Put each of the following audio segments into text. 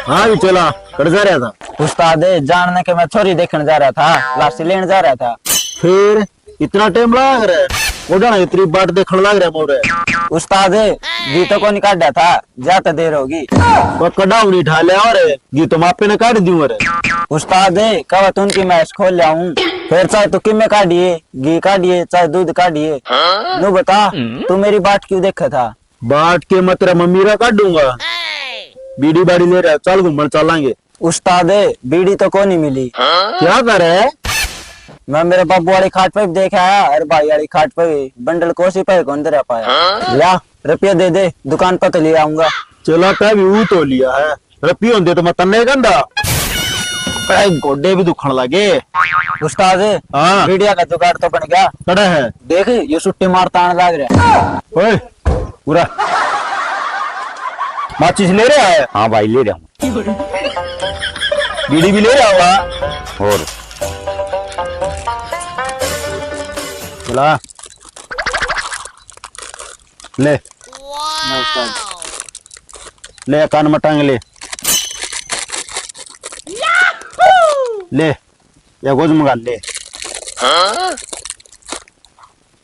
हाँ भी चला कर जा रहा था उस्ताद जानने के मैं छोरी देखने जा रहा था, लाशी लेने जा रहा था। फिर इतना टाइम लग रहा है उड़ा इतनी बाट देखने लग रहा है मोरे उस्ताद गीतों को निकाल था, ज्यादा देर होगी। तो कड़ाऊ नहीं ढाले और गी तो मापे ने काट दूं अरे उस्ताद कब तुम की मैच खोल लाऊं, फिर चाहे तो किमे काटिए, घी काटिए चाहे दूध काटिए। नु बता तू मेरी बाट क्यों देखा था? बाट के मैं तेरा मम्मीरा काट दूंगा। बीड़ी बाड़ी ले रहा चल घूमने चलेंगे। उस्ताद बीड़ी तो को नहीं मिली। क्या करे? मैं मेरे बाबू वाली खाट पे भी देखा आया, अरे भाई वाली खाट पे भी बंडल कोसी पे कौन दे रह पाया। ला रुपया दे दे, दुकान पर तो ले आऊंगा। चला कभी वो तो लिया है रुपये होंगे तो मैं तन्ने गंदा गोडे भी दुखन लगे। उस्ताद हाँ मीडिया का जुगाड़ तो बन गया। कड़ा है देख ये सुट्टी मारता आने लग रहा ओए पूरा माचिस ले रहा है। हाँ भाई ले रहा हूँ। बीड़ी भी ले रहा होगा और चला ले ले कान में टांग ले ले या गोज मंगा ले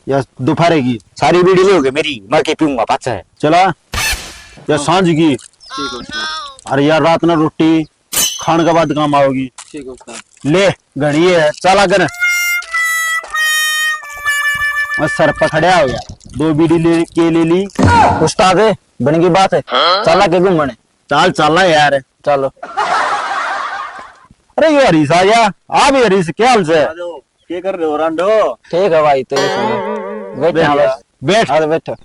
या दोपहर की सारी बीड़ी लोगे मेरी, मर के पीऊंगा पाचा है। चला या सांझ की। अरे यार रात में रोटी खाने के बाद काम आओगी। ले घड़ी है चला कर सर पकड़या हो गया। दो बीड़ी ले के ले ली। उस्ताद बन की बात है, चला के घूमने। चाल चला यार चलो। अरे ये हरीश आ गया। आप ही हरीश क्या हाल से? क्या कर रहे हो रांडो? ठीक है भाई तेरे संग बैठ यहाँ बस। बैठ अरे बैठो।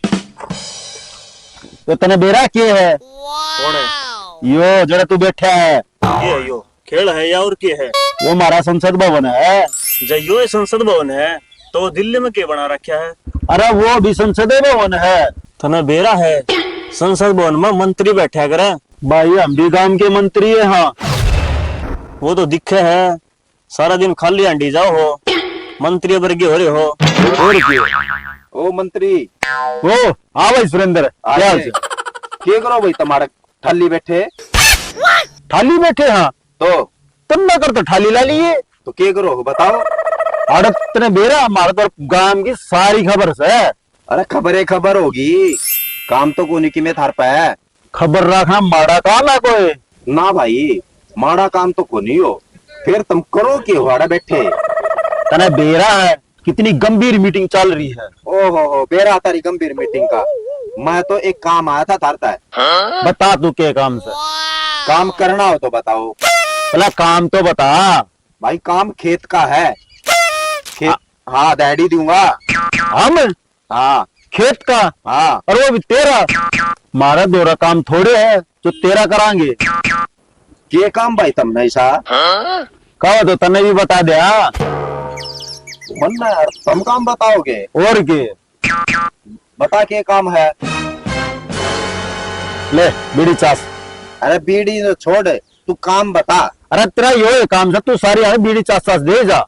तो तने बेरा के है कौन है? यो जरा तू बैठा है ये यो खेल है या और के है? वो हमारा संसद भवन है। जयो ये संसद भवन है तो दिल्ली में क्या बना रखा है? अरे वो भी संसद भवन है। तना बेरा है संसद भवन में मंत्री बैठा करे। भाई हम भी गांव के मंत्री है। हाँ वो तो दिखे है सारा दिन खाली अंडी जाओ हो, मंत्री वर्गीय हो रहे हो। और क्या? ओ मंत्री ओ हाँ भाई सुरेंद्र क्या हाल से? क्या करो भाई तुम्हारे थाली बैठे थाली बैठे। हाँ तो तुम ना कर तो थाली ला लिए। तो क्या करो बताओ। अरे तने बेरा हमारे तो गांव की सारी खबर से। अरे खबर होगी, काम तो कोनी की में थार पे है। खबर रखना माड़ा काम है कोई ना भाई, माड़ा काम तो कोनी हो। फिर तुम करो कि हो बैठे। तने बेरा है कितनी गंभीर मीटिंग चल रही है। हो बेरा तारी गंभीर मीटिंग का। मैं तो एक काम आया था थारता है। बता तू के काम से? काम करना हो तो बताओ। पहला काम तो बता। भाई काम खेत का है। खेत हाँ दहड़ी दूंगा। हम हाँ खेत का? हाँ और वो भी तेरा? हमारा दोरा काम थोड़े है जो तेरा करांगे। ये काम भाई तुम नहीं सा कहो तो तने भी बता दे। हाँ वरना यार तुम काम बताओगे। और के बता के काम है। ले बीड़ी चास। अरे बीड़ी तो छोड़, तू काम बता। अरे तेरा यो है काम से तू सारी है बीड़ी चास चास दे जा।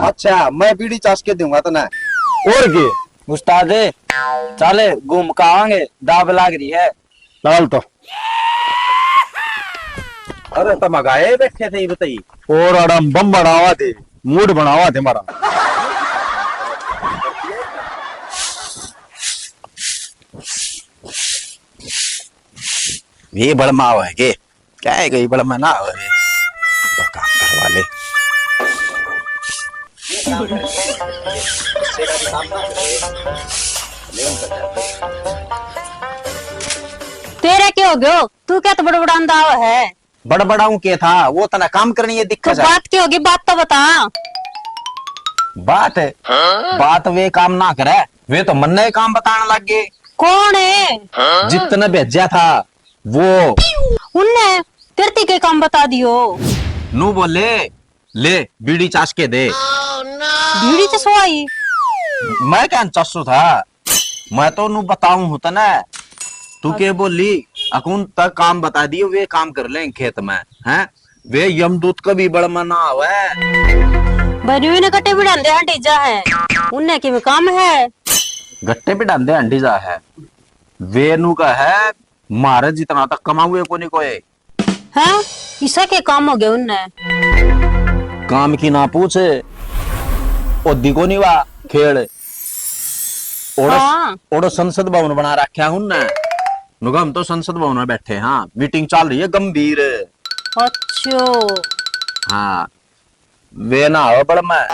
अच्छा मैं बीड़ी चास के दूंगा तो ना। और के उस्ताद चले घूम का आएंगे, दाब लाग रही है। लाल तो अरे तुम आए बैठे थे बताइए। और अड़म बम बनावा थे, मूड बनावा थे हमारा। ये बड़मा हो है क्या है? ये बड़मा ना हो है तो काम करवा ले। तेरे क्या हो गयो? तू क्या तो बड़बड़ांदा है? बड़बड़ाऊ के था वो तना काम करनी है तो दिक्कत है। बात क्या होगी? बात तो बता। बात है बात वे काम ना करे, वे तो मन काम बताने लग गए। कौन है? जितना भेजा था वो उनने तेरती के काम बता दियो। नू बोले ले बीड़ी चास के दे। बीड़ी से सोई मैं क्या चस्सू था, मैं तो नू बताऊं होता ना। तू के बोली अकुन तक काम बता दियो, वे काम कर ले खेत में हैं। वे यमदूत का भी बड़ मना हुआ बनी ने कटे भी डांदे हंडी जा है। उनने के में काम है। गट्टे पे डांदे अंडी जा है। वे नू का है मारे जितना तक कमाऊए को नहीं कोई हैं? इसा के काम हो गए उनने? काम की ना पूछे ओदी को नहीं वा खेल हाँ। ओड़ो संसद भवन बना रखा हूं ना नुगा हम तो संसद भवन में बैठे हाँ मीटिंग चल रही है गंभीर अच्छा। हाँ वे ना हो बड़ मैं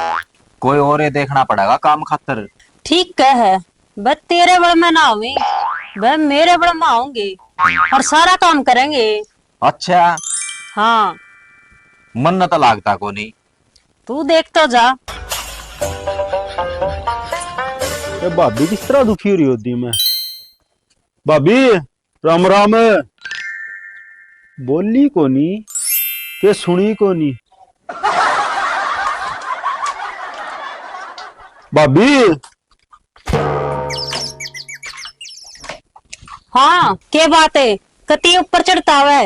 कोई और ये देखना पड़ेगा काम खातर ठीक कह है। बस तेरे बड़ में ना हुई, वह मेरे बड़ में आऊंगी और सारा काम करेंगे। अच्छा हाँ मन तो लागता को नहीं तू देख तो जा। ये भाभी किस तरह दुखी हो रही होती मैं। भाभी राम राम। बोली कोनी के सुनी कोनी। भाभी हाँ के बात है? कती ऊपर चढ़ता हुआ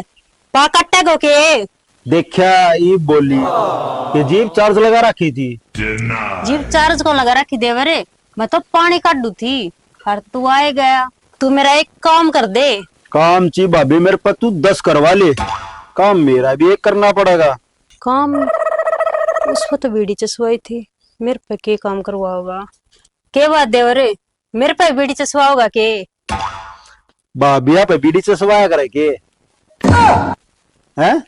पा कट्टे को के देखा ये बोली कि जीप चार्ज लगा रखी थी। जीप चार्ज को लगा रखी देवरे, मैं तो पानी काटू थी और तू आए गया। तू मेरा एक काम कर दे। काम ची भाभी मेरे पर तू 10 करवा ले, काम मेरा भी एक करना पड़ेगा। काम उसको तो बीड़ी चसवाई थी, मेरे पे के काम करवाओगा? के बात देवरे, मेरे पे बीड़ी चसवाओगा के? भाभी आप बीड़ी से सवाया करे के हैं?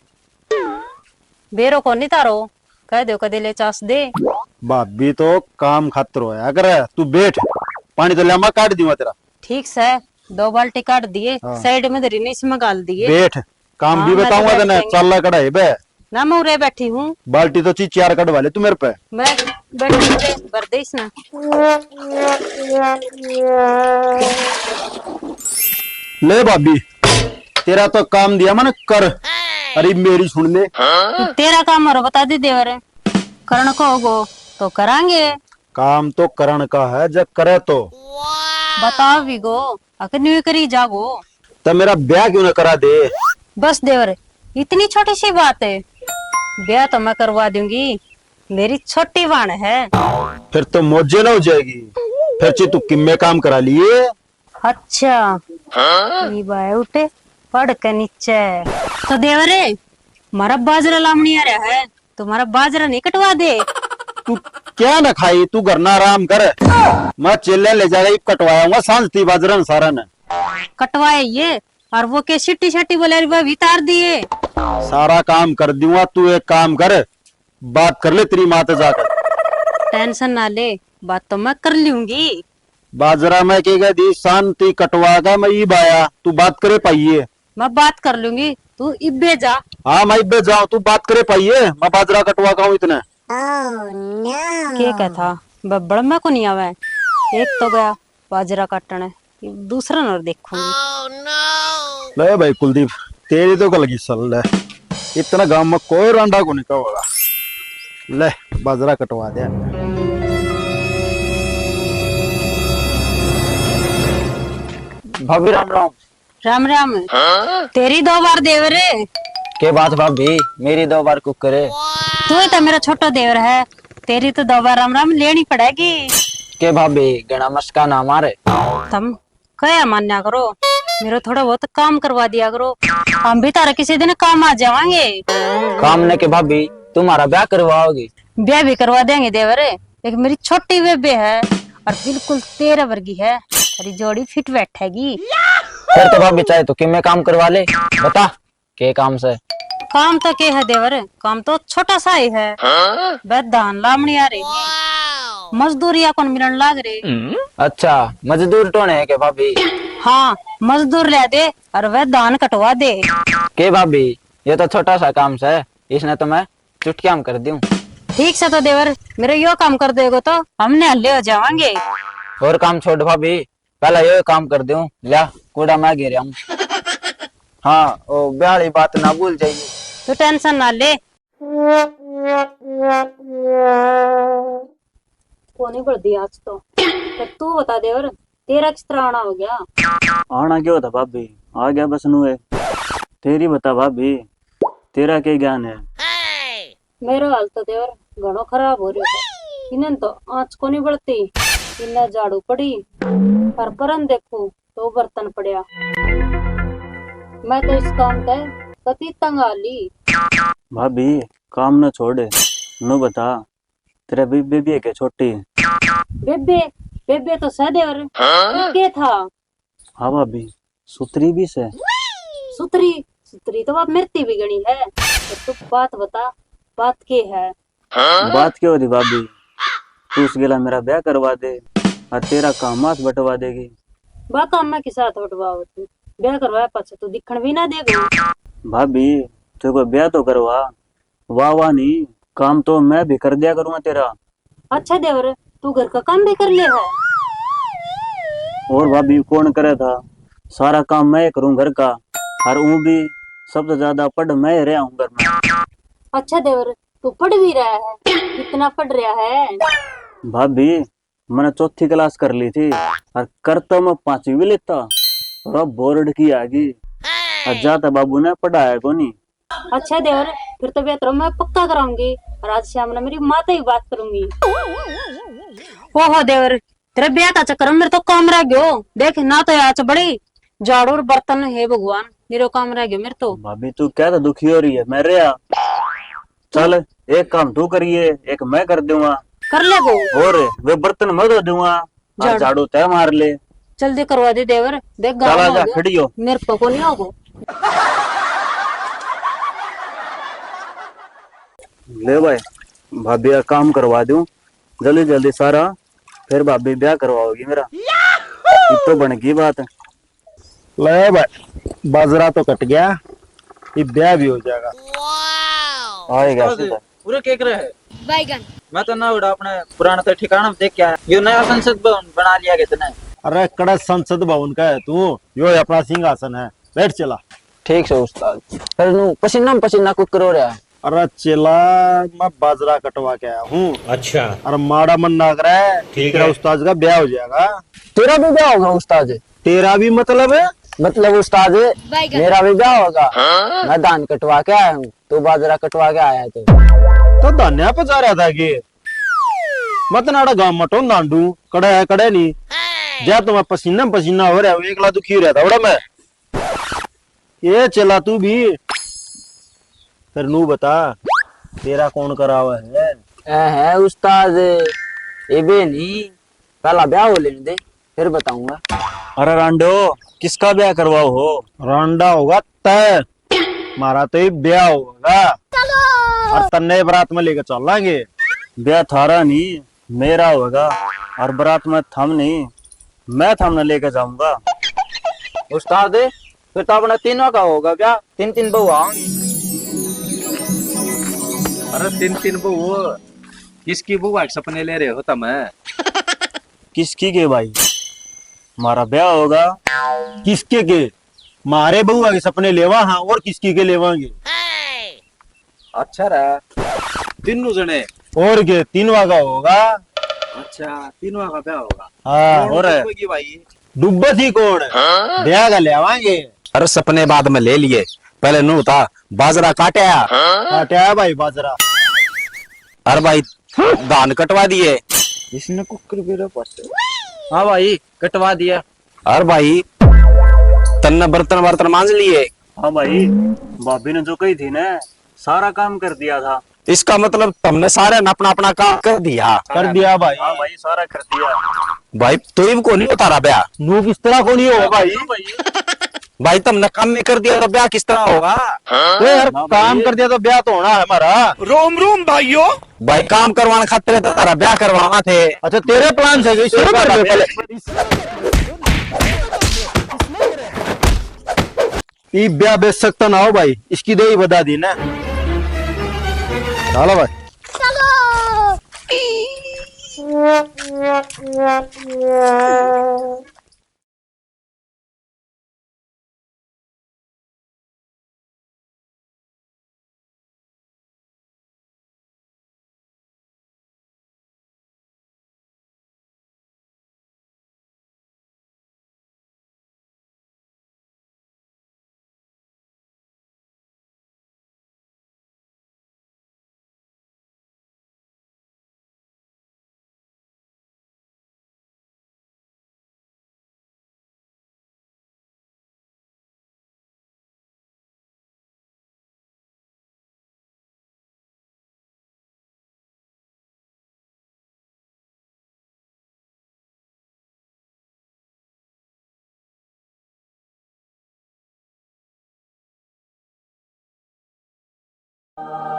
बेरो को नहीं तारो कह दो कदे ले चास दे। भाभी तो काम खातर होया करे, तू बैठ पानी तो लंबा काट दूंगा तेरा। ठीक से 2 बाल्टी काट दिए, हाँ। साइड में धरी नहीं इसमें गाल दिए। बैठ काम हाँ, भी मैं तो बताऊंगा बैठ तेने। जाएंगे। चल कढ़ाई बे ना मैं उरे बैठी हूँ, बाल्टी तो ची 4 कढ़वा ले तू मेरे पे। मैं बैठी हूँ, भर दे इसना। ले भाभी तेरा तो काम दिया मैंने कर। अरे मेरी सुन ले, तेरा काम और बता दे देवरे, करण को होगो तो करांगे। काम तो करण का है जब करे तो। बताओ भी गो अगर नहीं करी जागो तो मेरा ब्याह क्यों न करा दे। बस देवरे इतनी छोटी सी बात है, ब्याह तो मैं करवा दूंगी, मेरी छोटी वाण है। फिर तो मौजे न हो जाएगी, फिर ची तू किम्मे काम करा लिए। अच्छा ये बाय उठे पड़ के नीचे तो देवरे मारा बाजरा लामनी आ रहा है, तुम्हारा बाजरा नहीं कटवा दे। तू क्या न खाई, तू घर ना आराम कर। मैं चेले ले जाएगा कटवाऊंगा सांझ थी बाजरन सारा ने। कटवाए ये और वो के सिट्टी शट्टी बोले वह भी तार दिए। सारा काम कर दूंगा, तू एक काम कर बात कर ले तेरी माँ से जाकर। टेंशन ना ले, बात तो मैं कर लूंगी। बाजरा में के दी शांति कटवागा मैं ये बाया, तू बात करे पाइये। मैं बात कर लूंगी, तू इब्बे जा। हाँ मैं इब्बे जाऊँ, तू बात करे पाइये, मैं बाजरा कटवा का हूँ इतने। के क्या था बब्बड़ में को नहीं आवे, एक तो गया बाजरा काटने, दूसरा न देखूंगी। ले भाई कुलदीप तेरी तो गल की सल है, इतना गांव में कोई रांडा को नहीं होगा। ले बाजरा कटवा दे। भाभी राम राम। राम राम। तेरी 2 बार देवरे, के बात भाभी मेरी 2 बार कुक करे। तू ही तो मेरा छोटा देवर है, तेरी तो 2 बार राम राम लेनी पड़ेगी। के भाभी गणा मस्का ना मारे। तुम क्या मान्या करो, मेरा थोड़ा बहुत काम करवा दिया करो, हम भी तारा किसी दिन काम आ जावांगे। काम ने के भाभी तुम्हारा ब्याह करवाओगी? ब्याह भी करवा देंगे देवरे, एक मेरी छोटी बेबे है और बिल्कुल तेरे वर्गी है, तेरी जोड़ी फिट बैठेगी। फिर तो भाभी चाहे तो कि मैं काम करवा ले, बता के काम से। काम तो के है देवर, काम तो छोटा सा ही है, बस धान लामनी आ रही है, मजदूरिया कौन मिलन लाग रही। अच्छा मजदूर टोने है के भाभी? हाँ मजदूर ले दे और वह धान कटवा दे। के भाभी ये तो छोटा सा काम से, इसने तो मैं चुटकियां कर दूं। ठीक से तो देवर मेरे यो काम कर देगो तो हमने हल्ले हो जावांगे। और काम छोड़ भाभी, पहला ये काम कर दूं, लिया कूड़ा मैं गिर हूँ। हाँ ओ ब्याह बात ना भूल जाइए। तू टेंशन ना ले। कोनी बढ़ दी आज तो तू बता देवर तेरा किस तरह आना हो गया? आना क्यों था भाभी, आ गया बस नुए। तेरी बता भाभी, तेरा क्या ज्ञान है? मेरा हाल तो देवर घणो खराब हो रहा है, इन्हें तो आँच को नहीं बढ़ती, इन्हें झाड़ू पड़ी पर परन देखो तो बर्तन पड़िया। मैं तो इस काम का कति तंग आली। भाभी काम न छोड़े, नो बता तेरा बेबी है क्या छोटी? बेबे बेबे तो सदैव के था। हाँ भाभी, सुतरी भी से। सुतरी सुतरी तो बाप मृत्यु भी गणी है। तो तू बात बता, बात के है? बात क्या हो रही भाभी, तू उस गेला मेरा ब्याह करवा दे और तेरा काम मास बटवा देगी। बा काम मैं के साथ बटवाओ तू? ब्याह करवाया पाछे तू दिखण भी ना देगो। भाभी तेरे को ब्याह तो करवा, वाह वाह नहीं, काम तो मैं भी कर दिया करूंगा तेरा। अच्छा देवर, तू घर का काम भी कर ले है? और भाभी कौन करे था, सारा काम मैं करूं घर का, और वो भी सबसे ज्यादा पढ़ मैं रहा हूँ घर में। अच्छा देवर, तू पढ़ भी रहा है? कितना पढ़ रहा है? भाभी मैंने चौथी क्लास कर ली थी और कर तो मैं पांचवी भी लेता, और अब बोर्ड की आ गई और जाता बाबू ने पढ़ाया को नहीं। अच्छा देवर, फिर तो बेहतर मैं पक्का कराऊंगी और आज शाम ने मेरी माता ही बात करूंगी। ओहो देवर, तेरे ब्याह का चक्कर में मेरे तो काम रह गयो। देख ना तो आज बड़ी झाड़ू और बर्तन है भगवान, मेरे काम रह गयो मेरे तो। भाभी तू क्या तो दुखी हो रही है, मैं रहा। चल एक काम तू करिए, एक मैं कर दूंगा, कर ले गो। और वे बर्तन मैं धो दूंगा और झाड़ू तय मार ले। जल्दी करवा दे देवर, देख चला गाँव जा हो गया, खड़ी हो। मेरे को नहीं होगो। ले भाई, भाभी का काम करवा दूं जल्दी जल्दी सारा, फिर भाभी ब्याह करवाओगी मेरा। ये तो बन गई बात। ले भाई, बाजरा तो कट गया, ये ब्याह भी हो जाएगा। आएगा पूरे केक रहे है बैगन। मैं तो ना उड़ा अपने पुराना तो ठिकाना देख के आया। यो नया संसद भवन बना लिया कितने। अरे कड़ा संसद भवन का है तू, यो अपना सिंहासन है, बैठ चला। ठीक है उस्ताद। फिर नु पसीना पसीना कुक करो रहा है। अरे चला, मैं बाजरा कटवा के आया हूँ। अच्छा, अरे माड़ा मन ना करे, तेरा उस्ताद का ब्याह हो जाएगा। तेरा भी ब्याह होगा उस्ताद? तेरा भी मतलब है? मतलब उस्ताद मेरा भी ब्याह होगा। मैं धान कटवा के आया हूँ, तू बाजरा कटवा के आया है। तो धन्या पे जा रहा था कि मत नाड़ा गांव मटो नांडू कड़े है कड़े नहीं जा, तुम्हें पसीना पसीना हो रहा है, एकला दुखी हो रहा था बड़ा मैं। ये चला तू भी, फिर नू बता तेरा कौन करा हुआ है? उस्ताद ये भी नहीं, पहला ब्याह हो लेने दे फिर बताऊंगा। अरे रांडो किसका ब्याह करवाओ हो? रांडा होगा तय, मारा तो ये ब्याह होगा और तन्ने बारात में लेकर चल लांगे। ब्याह थारा नहीं मेरा होगा, और बारात में थम नहीं, मैं थमने लेके जाऊंगा। उस्ताद फिर तो अपना तीनों का होगा ब्याह, तीन तीन बहू आऊंगी। अरे तीन तीन बहू किसकी बुआ के सपने ले रहे हो तुम? किसकी के भाई, हमारा ब्याह होगा। किसके के? मारे बहुआ के सपने लेवा, हाँ, और किसकी के लेवांगे? अच्छा रहा तीनों जने। और के तीनवा का होगा। अच्छा तीनों का ब्याह होगा। हाँ, और है भाई डुब्बा थी कौन? ब्याह का लेवांगे। अरे सपने बाद में ले लिए, पहले नू था बाजरा काटा। काटा भाई बाजरा। अरे भाई धान कटवा दिए। इसने कुकर मेरे पास। हाँ भाई कटवा दिया। अरे भाई तन्ने बर्तन बर्तन मांज लिए। हाँ भाई, भाभी ने जो कही थी ना सारा काम कर दिया था। इसका मतलब तुमने सारे ने अपना अपना काम कर दिया। कर दिया भाई। हाँ भाई सारा कर दिया। भाई तो इनको को नहीं उतारा ब्याह? नू किस तरह को नहीं होगा भाई? भाई तुमने काम नहीं कर दिया तो ब्याह किस तरह होगा? तो यार काम कर दिया तो ब्याह तो होना है हमारा। रोम रोम भाइयों। भाई काम करवाने खातिर तो तारा ब्याह करवाना थे। अच्छा तेरे प्लान से गई शुरू कर दे पहले। ये ब्याह बेच सकता ना हो भाई, इसकी दे ही बता दी ना। चलो भाई। है।